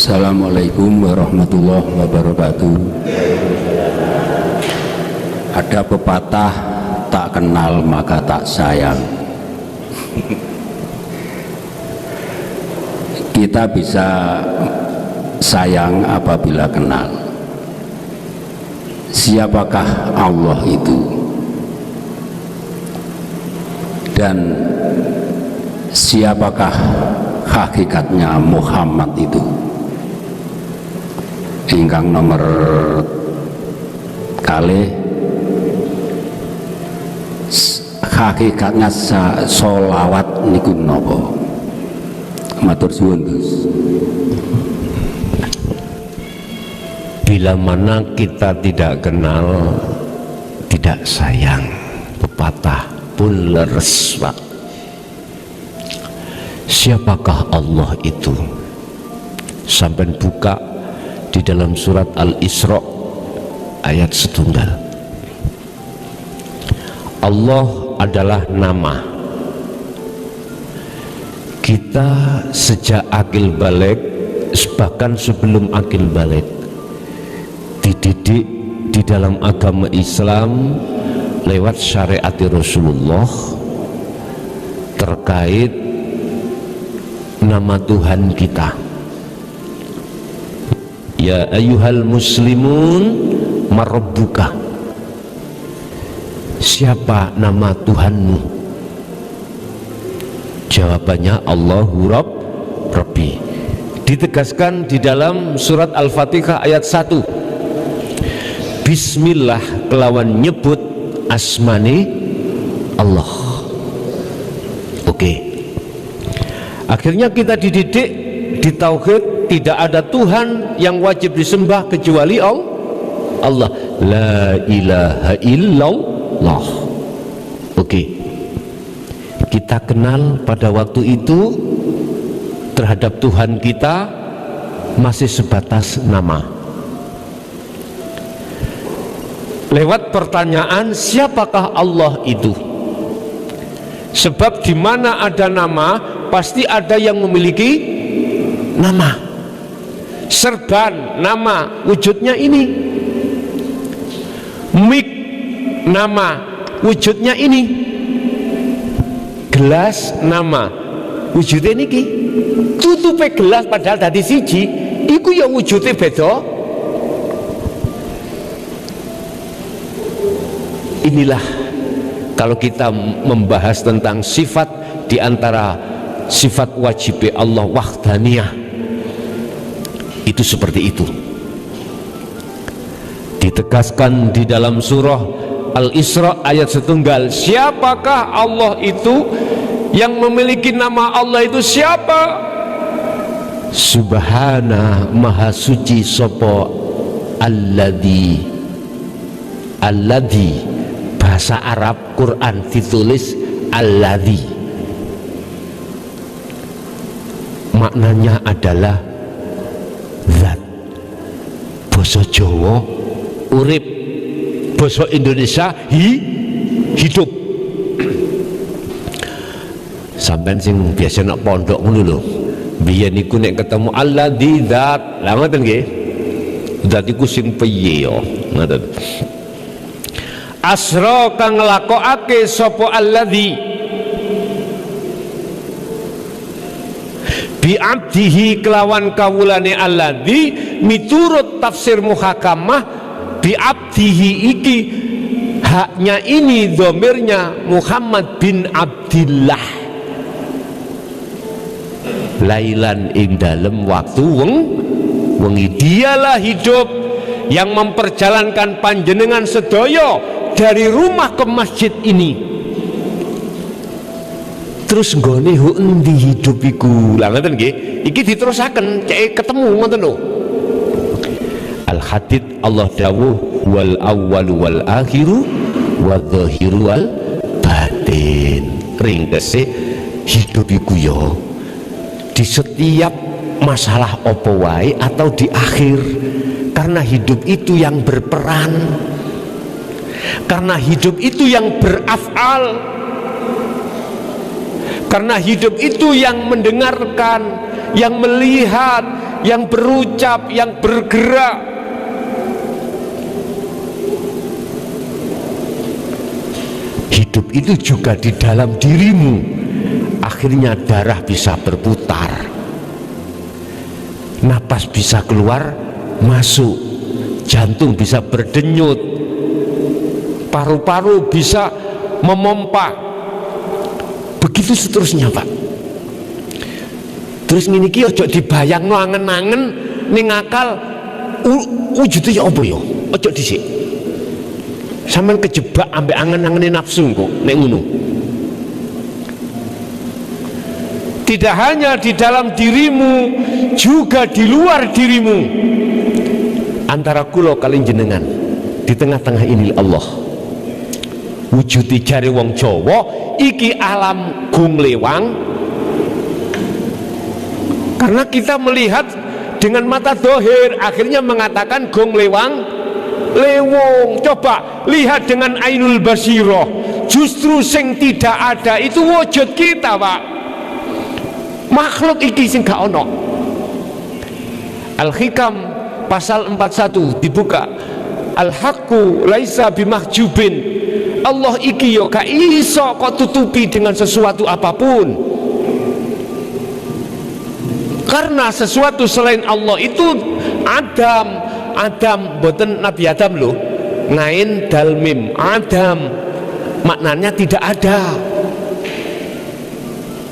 Assalamualaikum warahmatullahi wabarakatuh. Ada pepatah, tak kenal maka tak sayang. Kita bisa sayang apabila kenal siapakah Allah itu dan siapakah hakikatnya Muhammad itu. Ingkang nomor kali hakikatnya sholawat niku napa? Matur suwun Gus. Bila mana kita tidak kenal, tidak sayang. Pepatah pun leres, Pak. Siapakah Allah itu? Sampai buka di dalam surat Al-Isra ayat 1. Allah adalah nama. Kita sejak akil balik, bahkan sebelum akil balik, dididik di dalam agama Islam lewat syariat Rasulullah terkait nama Tuhan kita. Ya ayyuhal muslimun marabbuka. Siapa nama Tuhanmu? Jawabannya Allahu Rabbi. Ditegaskan di dalam surat Al-Fatihah ayat 1. Bismillah kelawan nyebut asmani Allah. Oke. Akhirnya kita dididik di tauhid, tidak ada Tuhan yang wajib disembah kecuali Allah. La ilaha illallah. Oke. Kita kenal pada waktu itu terhadap Tuhan kita masih sebatas nama. Lewat pertanyaan siapakah Allah itu? Sebab di mana ada nama pasti ada yang memiliki nama. Serban nama wujudnya ini. Mik nama wujudnya ini. Gelas nama wujudnya niki. Tutupe gelas padahal dadi siji, iku ya wujudnya beda. Inilah kalau kita membahas tentang sifat di antara sifat wajib Allah wahdaniyah, itu seperti itu. Ditegaskan di dalam surah Al-Isra ayat 1. Siapakah Allah itu? Yang memiliki nama Allah itu siapa? Subhana maha suci sopo alladzi. Alladzi bahasa Arab Quran ditulis alladzi, maknanya adalah zat. Basa Jawa urip, basa Indonesia hidup. Sampeyan sing biasa nak pondok ngono lho, biyen niku nek ketemu alladzi zat, lha ngoten nggih. Zat iku sing piye ya, ngoten. Asra kang nglakokake sapa alladzi bi abdihi kelawan kawulane alladzi, miturut tafsir muhakamah bi abdihi iki haknya ini dhamirnya Muhammad bin Abdillah. Lailan ing dalem waktu wengi, dialah hidup yang memperjalankan panjenengan sedaya dari rumah ke masjid ini. Terus nggone endi hidup iku? Lah ngoten nggih. Iki diterusaken cek ketemu ngoten lho. Al-Hadid Allah dawuh wal awwal wal akhiru wadh-dhahiru wal batin. Ringkese hidup iku ya di setiap masalah apa wae atau di akhir, karena hidup itu yang berperan, karena hidup itu yang berafal, karena hidup itu yang mendengarkan, yang melihat, yang berucap, yang bergerak. Hidup itu juga di dalam dirimu. Akhirnya darah bisa berputar, napas bisa keluar masuk, jantung bisa berdenyut, paru-paru bisa memompa, begitu seterusnya Pak. Terus ngene iki aja dibayangno angen-angen ning akal wujude ya apa ya? Aja dhisik. Sampeyan kejebak ambek angen-angene nafsu kok nek ngono. Tidak hanya di dalam dirimu, juga di luar dirimu. Antara kula kali jenengan, di tengah-tengah ini Allah. Wujudi jare wong Jawa iki alam gung lewang. Karena kita melihat dengan mata dohir, akhirnya mengatakan gong lewang lewong. Coba lihat dengan ainul basiroh, justru sing tidak ada itu wujud kita Pak. Makhluk iki sing gak ono. Al-Hikam pasal 41 dibuka. Al-haqqu laisa bimahjubin. Allah iki yo gak iso kok tutupi dengan sesuatu apapun. Karena sesuatu selain Allah itu Adam boten Nabi Adam loh, ngain dal mim Adam, maknanya tidak ada.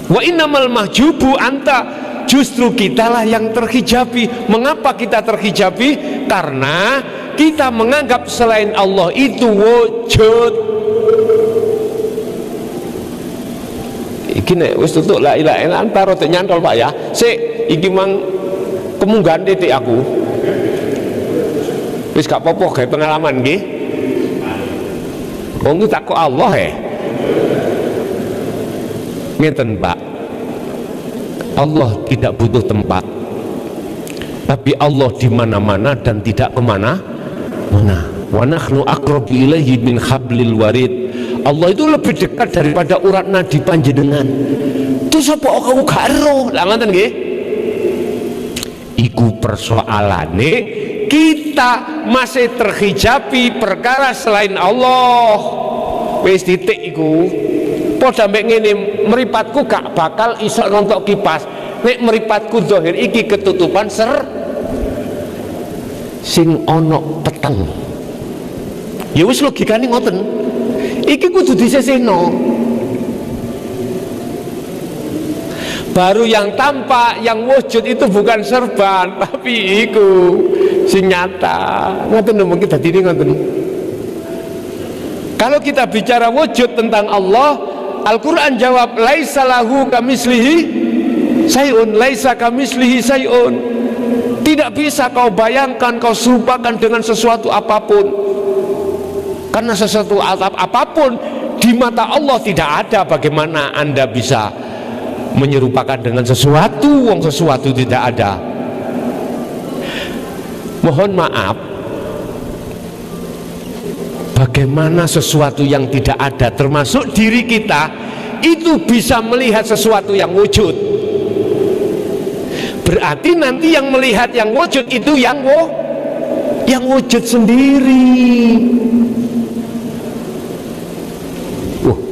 Wa innamal mahjubu anta, justru kitalah yang terhijabi. Mengapa kita terhijabi? Karena kita menganggap selain Allah itu wujud. Iki nek wis tutuk la ilaha illallah antara tek nyantol Pak ya. Sik iki mang kemunggahan titik aku. Wis gak apa-apa gawe pengalaman nggih. Wong iki takut Allah ngeten Pak. Allah tidak butuh tempat, tapi Allah di mana-mana dan tidak kemana-mana. Wa nahnu aqrabu ilaihi min hablil warid. Allah itu lebih dekat daripada urat nadi panjenengan. Terus apa kamu gak ero? Lah ngoten nggih. Iku persoalane kita masih terhijabi perkara selain Allah. Wis titik iku. Padha mbek ngene, mripatku gak bakal iso nontok kipas. Nek mripatku zahir iki ketutupan sing ana peteng. Ya wis logikane ngoten. Iki kudu diseseno. Baru yang tampak, yang wujud itu bukan serban, tapi iku sing nyata. Ngoten mungkin dadi ngoten. Kalau kita bicara wujud tentang Allah, Al-Qur'an jawab laisa lahu kamislihi sayun, laisa kamislihi sayun. Tidak bisa kau bayangkan, kau serupakan dengan sesuatu apapun. Karena sesuatu apapun di mata Allah tidak ada. Bagaimana Anda bisa menyerupakan dengan sesuatu, wong sesuatu tidak ada? Mohon maaf, bagaimana sesuatu yang tidak ada termasuk diri kita itu bisa melihat sesuatu yang wujud? Berarti nanti yang melihat yang wujud itu yang wujud sendiri.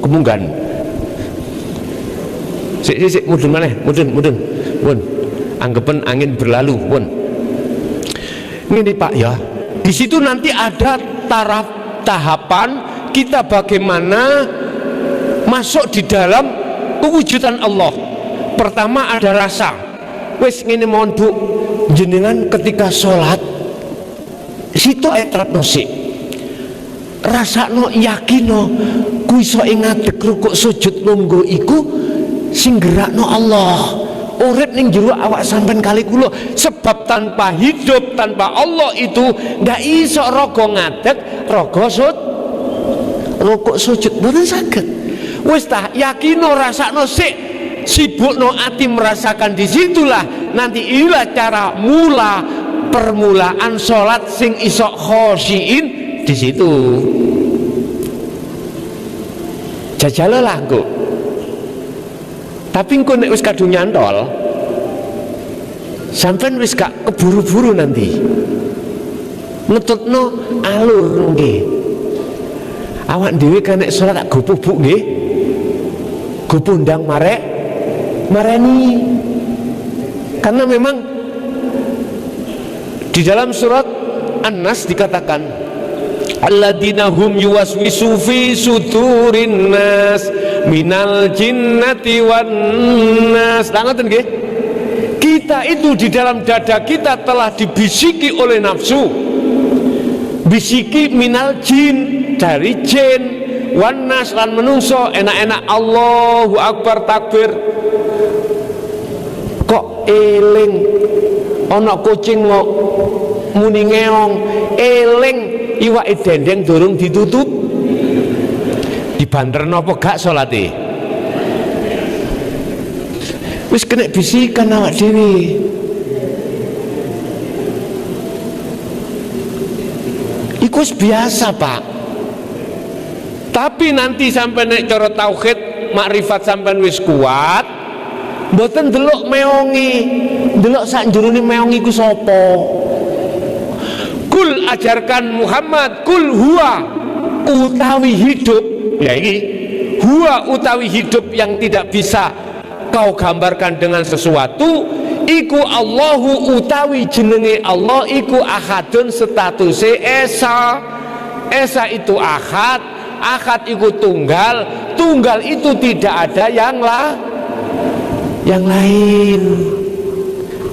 Kemunggan. Sik mudun maneh, mudun. Pun. Anggapan angin berlalu, pun. Ini Pak ya. Di situ nanti ada tahapan kita bagaimana masuk di dalam kewujudan Allah. Pertama ada rasa. Wis ngene mohon Bu, jenengan ketika sholat situ etratno sik. Rasakno yakino ku iso ing ngadeg rukuk sujud lungguh iku sing gerakno Allah. Urip ning jero awak sampean kali kula, sebab tanpa hidup, tanpa Allah itu ndak iso raga ngadeg, raga rukuk sujud mboten saged. Wis tah yakino rasakno sik, sibukno ati merasakan disitulah nanti inilah cara permulaan sholat sing iso khosyiin di situ. Jajalalah engko. Tapi engko nek wis kadung nyantol, sampean wis gak keburu-buru nanti ngetutno alur nggih. Awak dhewe kan nek salat tak gopo Bu nggih. Gopo ndang mareni. Karena memang di dalam surat An-Nas dikatakan alladzina hum yuwaswisu fi sudurin nas minal jinnati wan nas. Ngoten nggih. Kita itu di dalam dada kita telah dibisiki oleh nafsu. Bisiki minal jin, dari jin, wan nas lan menungso. Enak-enak Allahu Akbar takbir. Kok eling ana kucing kok muni ngeong, eling iwake dendeng durung ditutup. Dibanterno apa gak salate? Wis kena bisikan awak dhewe. Iku wis biasa, Pak. Tapi nanti sampai nek cara tauhid makrifat sampean wis kuat, mboten delok meongi, delok sak jerone meongi ku sapa. Kul ajarkan Muhammad, kul huwa utawi hidup. Ya iki huwa utawi hidup yang tidak bisa kau gambarkan dengan sesuatu. Iku Allahu utawi jenenge Allah iku ahadun statuse esa. Esa itu ahad, ahad itu tunggal, tunggal itu tidak ada yang lain.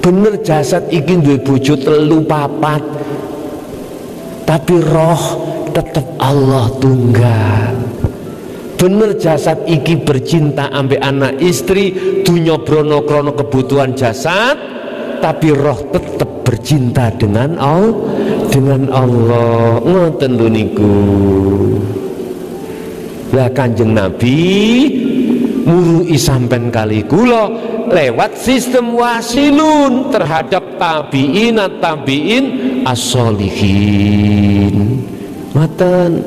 Bener jasad iki duwe bojo 3 4, tapi roh tetap Allah tunggal. Bener jasad iki bercinta ambek anak istri, dunya brono krono kebutuhan jasad, tapi roh tetap bercinta dengan Allah. Ngoten lho niku. Lah Kanjeng Nabi murui sampean kali kula lewat sistem wasilun terhadap tabi'in as-solihin. Ngoten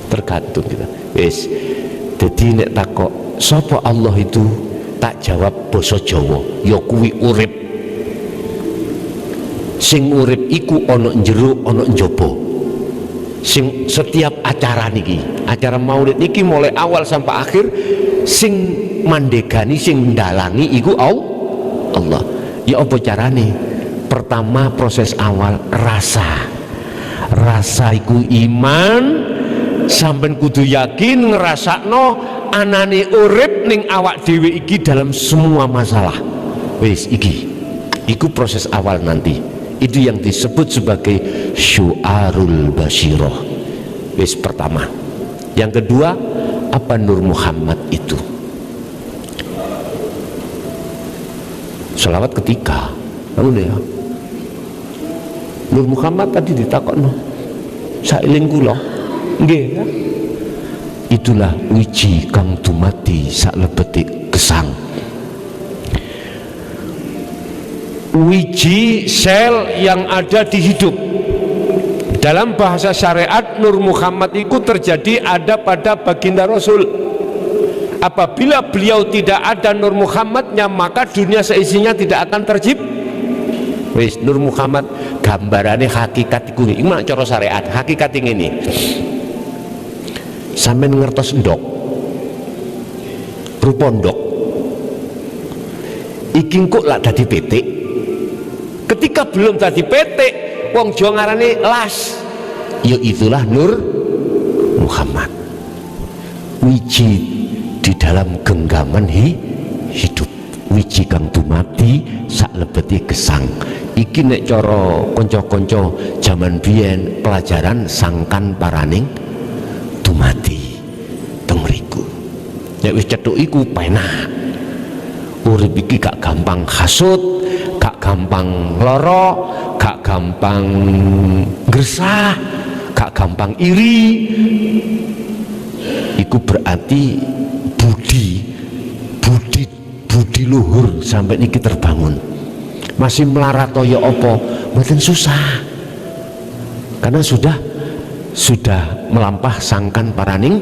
tergantung kita. Wis dadi nek takok sapa Allah itu, tak jawab basa Jawa, ya kuwi urip. Sing urip iku ana njero ana njaba. Sing setiap acara niki, acara maulid niki mulai awal sampai akhir, sing mandegani, sing ndalangi iku Allah. Ya apa carane? Pertama proses awal rasa iku iman. Sampai kudu yakin ngerasakno anane urip ning awak dhewe iki dalam semua masalah. Wis iku proses awal nanti. Itu yang disebut sebagai syu'arul basyirah. Wis pertama. Yang kedua, apa Nur Muhammad itu? Selawat ketiga. Ya. Nur Muhammad tadi ditakokno. Sailing kula. Nggih ya? Itulah wiji kang dumati saklebetik gesang. Wiji sel yang ada di hidup. Dalam bahasa syariat Nur Muhammad itu terjadi ada pada baginda Rasul. Apabila beliau tidak ada Nur Muhammadnya, maka dunia seisinya tidak akan tercipta. Wis Nur Muhammad gambarane hakikat iku. Iki mak cara syariat, hakikat ngene. Sampai ngertos ndok, rupa ndok iki kok lak dadi petik. Ketika belum dadi petik, wong Jawa ngarane las, ya itulah Nur Muhammad, wiji di dalam genggaman hidup, wiji kang dumati saklebeti gesang. Iki nek cara kanca-kanca jaman biyen pelajaran sangkan paraning dumati teng mriku. Nek wis cethuk iku penak. Urip iki gak gampang hasud, gak gampang lara, gak gampang gresah, gak gampang iri. Iku berarti budi luhur sampai niki terbangun. Masih melarat toyo apa mboten susah. Karena sudah melampah sangkan paraning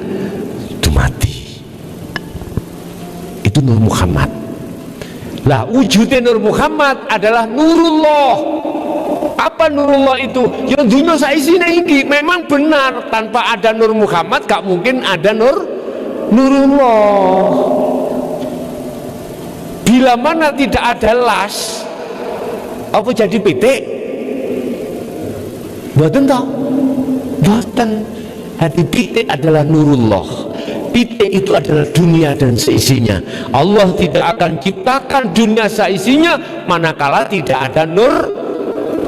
dumati. Itu Nur Muhammad. Lah wujudnya Nur Muhammad adalah nurullah. Apa nurullah itu? Ya dunia saisine iki. Memang benar, tanpa ada Nur Muhammad gak mungkin ada nurullah. Bila mana tidak ada las, apa jadi pitik? Mboten toh? Mboten. Hati pitik adalah nurullah. Pitik itu adalah dunia dan seisinya. Allah tidak akan ciptakan dunia seisinya manakala tidak ada Nur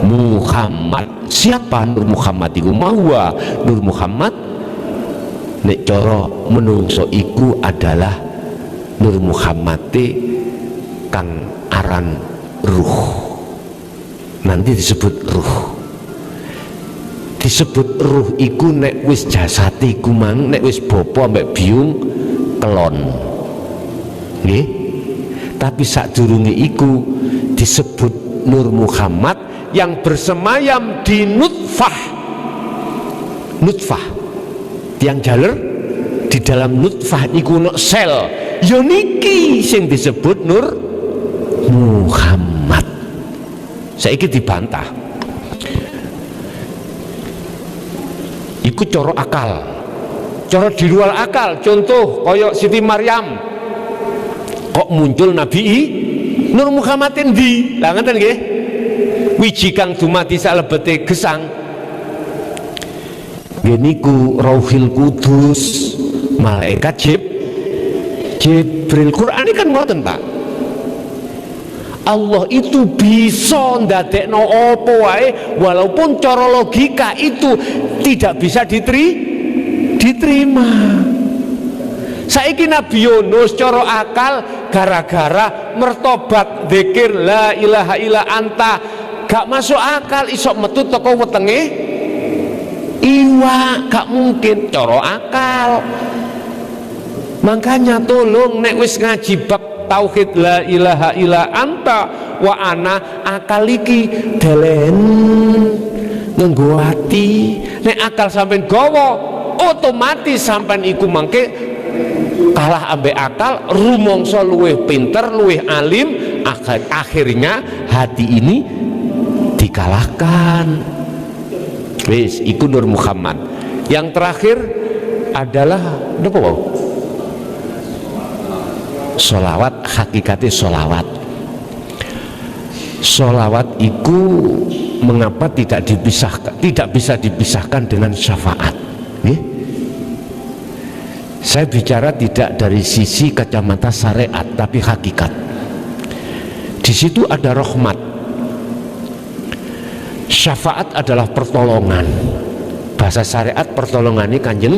Muhammad. Siapa Nur Muhammad itu? Mahwa Nur Muhammad nek cara menungso iku adalah Nur Muhammad kang aran ruh. Nanti disebut ruh. Disebut ruh iku nek wis jasati iku mang, nek wis bopo ambek biung kelon. Nggih. Tapi sadurunge iku disebut Nur Muhammad yang bersemayam di nutfah. Nutfah. Tiang jaler di dalam nutfah iku ono sel. Ya niki sing disebut Nur Muhammad. Saiki dibantah. Iku coro akal, coro di luar akal. Contoh koyok Siti Maryam, kok muncul Nabi Nur Muhammad endi? Lah ngeten nggih. Wiji kang dumadi salebete gesang. Nggih niku Rauhil Kudus, malaikat Jibril. Quran ini kan ngoten, Pak. Allah itu bisa ndadekno apa wae walaupun cara logika itu tidak bisa diterima. Saiki Nabi Yunus cara akal gara-gara mertobat zikir la ilaha illa anta gak masuk akal, isok metu teko wetenge iwa, gak mungkin cara akal. Makanya tolong nek wis ngaji bab tauhid la ilaha illa anta wa ana akal iki delen nganggo ati. Nek akal sampean gawa otomatis sampean iku mangke kalah ambek akal, rumangsa luwih pinter, luwih alim, akhirnya hati ini dikalahkan. Wis iku Nur Muhammad. Yang terakhir adalah napa wae? Sholawat. Hakikatnya sholawat. Sholawat itu mengapa tidak bisa dipisahkan dengan syafaat? Saya bicara tidak dari sisi kacamata syariat, tapi hakikat. Di situ ada rahmat. Syafaat adalah pertolongan. Bahasa syariat pertolongan ini Kanjeng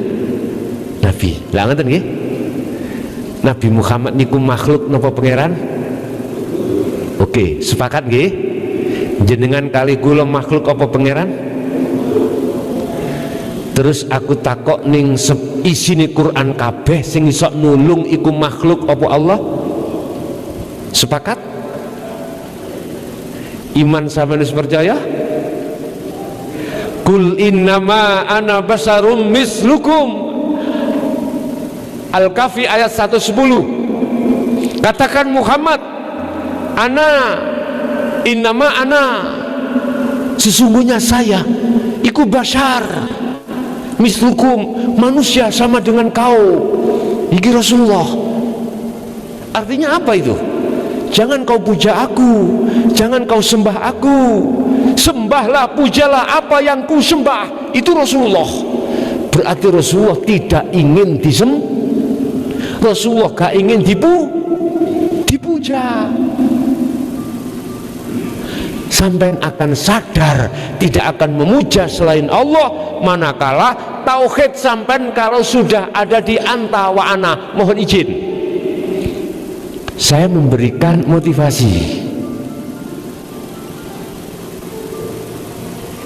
Nabi. Lah ngoten nggih? Nabi Muhammad niku makhluk napa pangeran? Oke, sepakat nggih? Jenengan kali kula makhluk apa pangeran? Terus aku takok ning isine Quran kabeh sing iso nulung iku makhluk apa Allah? Sepakat? Iman sampeyan wis percaya? Kul innama ana basarum mislukum. Al-Kahfi ayat 110. Katakan Muhammad, innama ana, sesungguhnya saya iku bashar mislukum, manusia sama dengan kau. Iki Rasulullah. Artinya apa itu? Jangan kau puja aku, jangan kau sembah aku. Sembahlah, pujalah apa yang ku sembah. Itu Rasulullah. Berarti Rasulullah tidak ingin disembah. Rasulullah gak ingin dipuja. Sampai akan sadar tidak akan memuja selain Allah manakala tauhid sampai kalau sudah ada di anta wa ana. Mohon izin saya memberikan motivasi.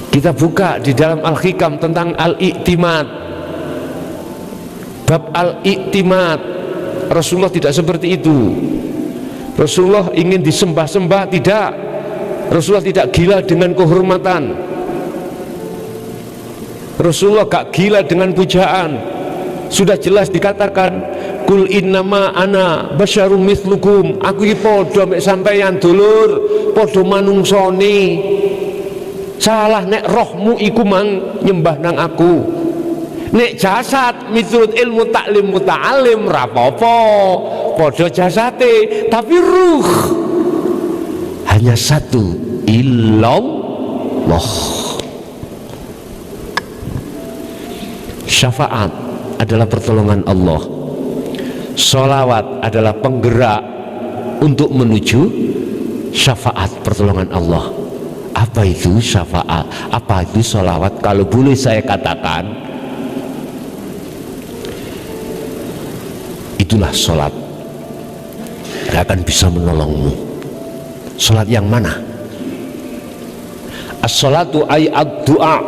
Kita buka di dalam Al-Hikam tentang Al-I'timad, bab Al-I'timad. Rasulullah tidak seperti itu. Rasulullah ingin disembah-sembah, tidak. Rasulullah tidak gila dengan kehormatan. Rasulullah gak gila dengan pujaan. Sudah jelas dikatakan kul innama ana basyarum mislukum, aku iki padha mek sampeyan dulur, padha manungsane. Salah nek rohmu iku mang nyembah nang aku, nek jasad miturut ilmu taklim muta'alim rapopo padha jasate, tapi ruh hanya satu, illallah. Syafaat adalah pertolongan Allah, sholawat adalah penggerak untuk menuju syafaat pertolongan Allah. Apa itu syafaat? Apa itu sholawat? Kalau boleh saya katakan, itulah sholat, gak akan bisa menolongmu. Sholat yang mana? As-sholatu ay ad-du'a.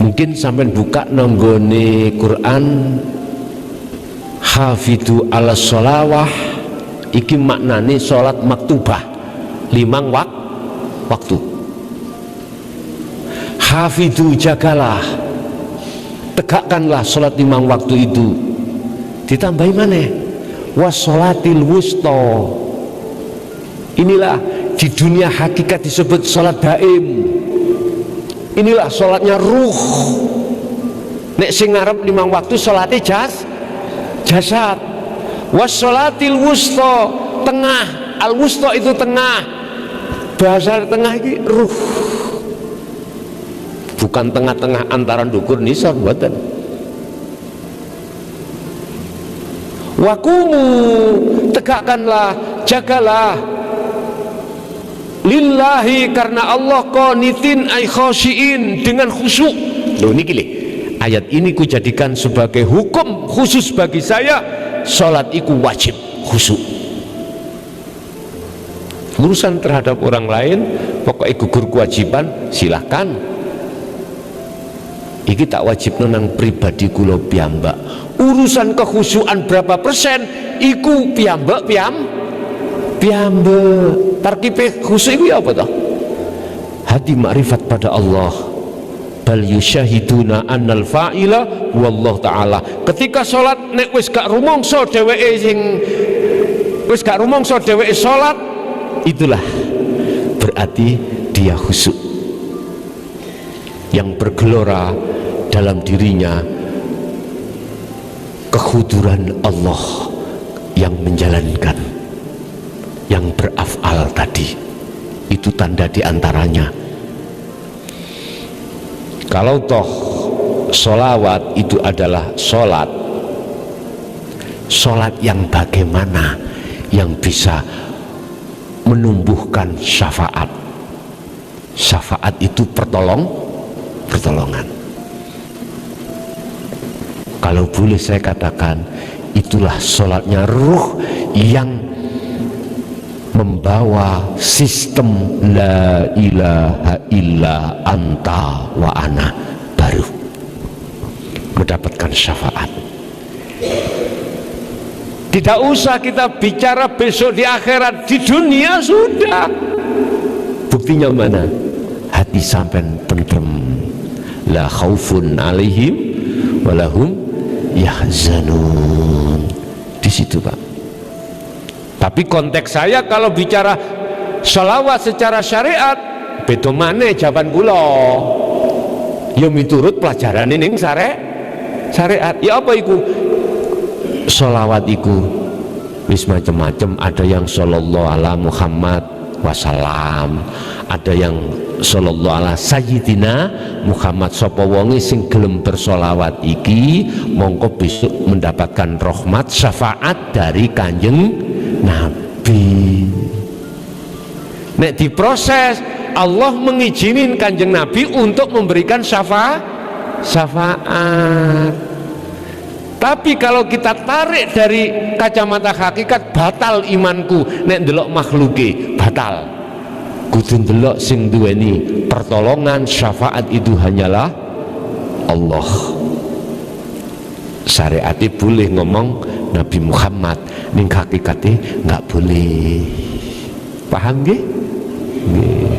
Mungkin sampai buka nanggone Quran, hafidu ala sholawah, iki maknane sholat maktubah, 5 waktu. Hafidu, jagalah, tegakkanlah sholat 5 waktu itu. Ditambahi mana? Wassolatil wusta. Inilah di dunia hakikat disebut sholat daim. Inilah sholatnya ruh. Nek sing ngarep 5 waktu sholatnya jasad. Wassolatil wusta, tengah. Al wusta itu tengah. Bahasa tengah ini ruh. Bukan tengah-tengah antara dukur nisar, buatan. Wakumu, tegakkanlah, jagalah, lillahi, karena Allah, qanitin ay khosyiin, dengan khusyuk. Loh ini gini, ayat ini ku jadikan sebagai hukum khusus bagi saya. Sholat itu wajib khusyuk. Urusan terhadap orang lain pokoknya gugur kewajiban, silahkan. Iki tak wajib nang pribadi kula piyambak. Urusan kekhusyukan berapa persen iku piyambak tarkibe khusyuk iku apa toh? Hati makrifat pada Allah. Bal yusyahiduna annal fa'ila wallahu ta'ala. Ketika sholat nek wis gak rumangsa dheweke sholat, itulah berarti dia khusyuk. Yang bergelora dalam dirinya kekhuduran Allah yang menjalankan, yang beraf'al tadi. Itu tanda diantaranya. Kalau toh sholawat itu adalah sholat yang bagaimana yang bisa menumbuhkan syafaat. Syafaat itu pertolongan. Kalau boleh saya katakan, itulah sholatnya ruh yang membawa sistem la ilaha illa anta wa ana baru mendapatkan syafaat. Tidak usah kita bicara besok di akhirat, di dunia sudah. Buktinya mana? Hati sampean tentrem, la khaufun alaihim walahum yahzanun. Di situ Pak. Tapi konteks saya kalau bicara sholawat secara syariat, beda maneh jawaban kula. Ya miturut pelajaran ini syariat. Ya apa iku? Sholawat iku wis macam-macam. Ada yang sallallahu ala Muhammad wasallam, ada yang sallallahu ala sayyidina Muhammad. Sapa wonge sing gelem bersolawat iki mongko besok mendapatkan rahmat syafaat dari Kanjeng Nabi. Nek diproses, Allah mengizinin Kanjeng Nabi untuk memberikan syafaat. Tapi kalau kita tarik dari kacamata hakikat, batal imanku nek ndelok makhluke, batal. Kudu ndelok sing duweni pertolongan syafaat itu hanyalah Allah. Syariatnya boleh ngomong Nabi Muhammad, ning hakikatnya nggak boleh. Paham nggih? Nggih.